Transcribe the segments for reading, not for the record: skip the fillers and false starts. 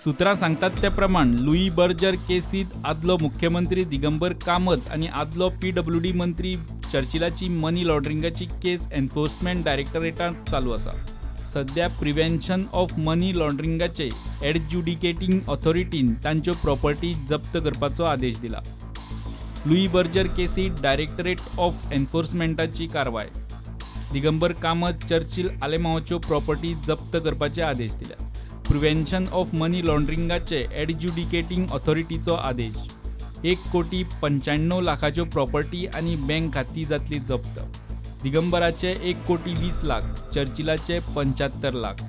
सुत्रां सांगतात त्या प्रमाण लुई बर्जर केसीत आदलो मुख्यमंत्री दिगंबर कामत आणि आदलो PWD मंत्री चर्चिलाची मनी लॉन्ड्रिंगाची केस एन्फोर्समेंट डायरेक्टरेटांत चालू आसा। सध्या प्रिव्हेन्शन ऑफ मनी लॉन्ड्रिंगाचे एडज्युडिकेटिंग ऑथॉरिटीन तांच्यो प्रॉपर्टी जप्त करपाचो आदेश दिला। लुई बर्जर केसीत डायरेक्टरेट ऑफ एन्फोर्समेंटाची कारवाय। दिगंबर कामत चर्चिल आलेमांवच्यो प्रॉपर्टी जप्त करपाचे आदेश दिल्या। प्रिव्हेन्शन ऑफ मनी लॉन्ड्रिंगाचे एडज्युडिकेटिंग ऑथॉरिटीचो आदेश। 1,95 लाखाच्यो प्रॉपर्टी आणि बँक खातीं जातली जप्त। दिगंबराचे 1,20 लाख, चर्चिलाचे 75 लाख।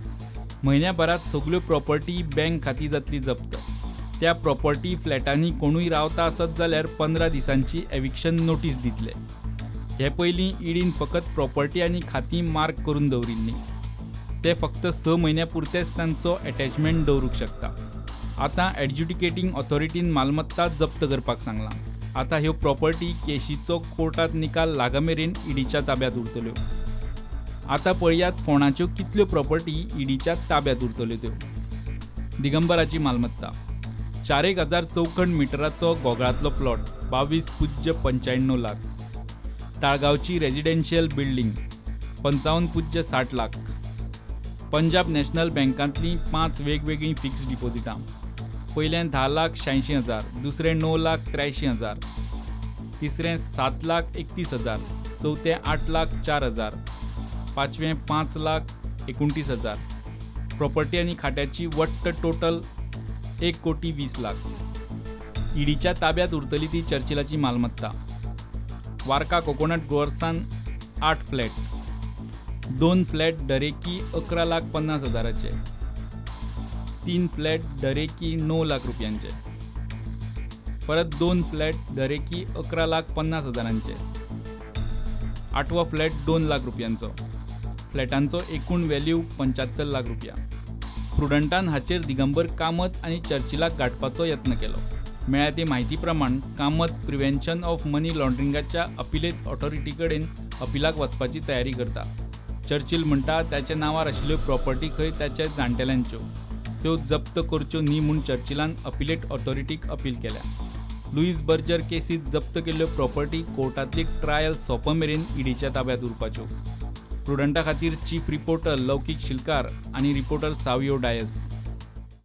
म्हयन्याभरात सगळ्यो प्रॉपर्टी बँक खातीं जातली जप्त। त्या प्रॉपर्टी फ्लॅटांनी कोणूय रावता आसत जाल्यार 15 दिसांची एविक्शन नोटीस दितले। हे पयलीं ईडीन फकत प्रॉपर्टी आनी खातीं मार्क करून दवरिल्लीं। ते फक्त 6 म्हयन्यां पुरतेच तांचो अटॅचमेंट दवरूंक शकता। आतां एडज्युडिकेटिंग ऑथॉरिटीन मालमत्ता जप्त करपाक सांगलां। आतां ह्यो प्रॉपर्टी केशीचो कोर्टात निकाल लागा मेरेन ईडीच्या ताब्यात उरतल्यो। आतां पळयात कोणाच्यो कितल्यो प्रॉपर्टी ईडीच्या ताब्यात उरतल्यो त्यो। दिगंबराची मालमत्ता 4,000 चौखण मिटराचो गोगळांतलो प्लॉट 22.95 लाख। ताळगांवची residential building 55.60 lakh. Punjab national बँकांतलीं 5 वेगवेगळीं फिक्स्ड डिपॉझिटां। पयलें 10,86,000, दुसरें 9,83,000, तिसरें 7,31,000, चौथें 8,04,000, पांचवें 5,29,000। प्रॉपर्टी आनी खात्याची वट्ट टोटल 1,20 लाख। ईडीच्या ताब्यात उरतली ती चर्चिलाची मालमत्ता। वार्का कोकोनट ग्रोवर्सान 8 फ्लॅट, 2 फ्लॅट दरेकी 11,50,000चे, 3 फ्लॅट दरेकी 9 लाख रुपयांचे, परत 2 फ्लॅट दरेकी 11,50,000चे, 8वो फ्लॅट 2 लाख रुपयांचो। फ्लॅटांचो एकूण व्हॅल्यू 75 लाख रुपया। प्रुडंटान हाचेर दिगंबर कामत आनी चर्चिलाक गाठपाचो यत्न केलो। मेळ्ळ्या ते म्हायती प्रमाण कामत प्रिव्हेन्शन ऑफ मनी लॉन्ड्रिंगाच्या अपिलेट ऑथॉरिटी कडेन अपिलाक वचपाची तयारी करता। चर्चिल म्हणटा त्याच्या नांवार आशिल्ल्यो प्रॉपर्टी खंय त्याच्या जाण्टेल्यांच्यो, त्यो जप्त करच्यो न्ही म्हूण चर्चिलान अपिलेट ऑथॉरिटीक अपील केल्या। लुईस बर्जर केसीत जप्त केल्ल्यो प्रॉपर्टी कोर्टांतली ट्रायल सोंपा मेरेन ईडीच्या ताब्यात उरपाच्यो। प्रुडंटा खातीर चीफ रिपोर्टर लौकीक शिलकार आनी रिपोर्टर सावियो डायस।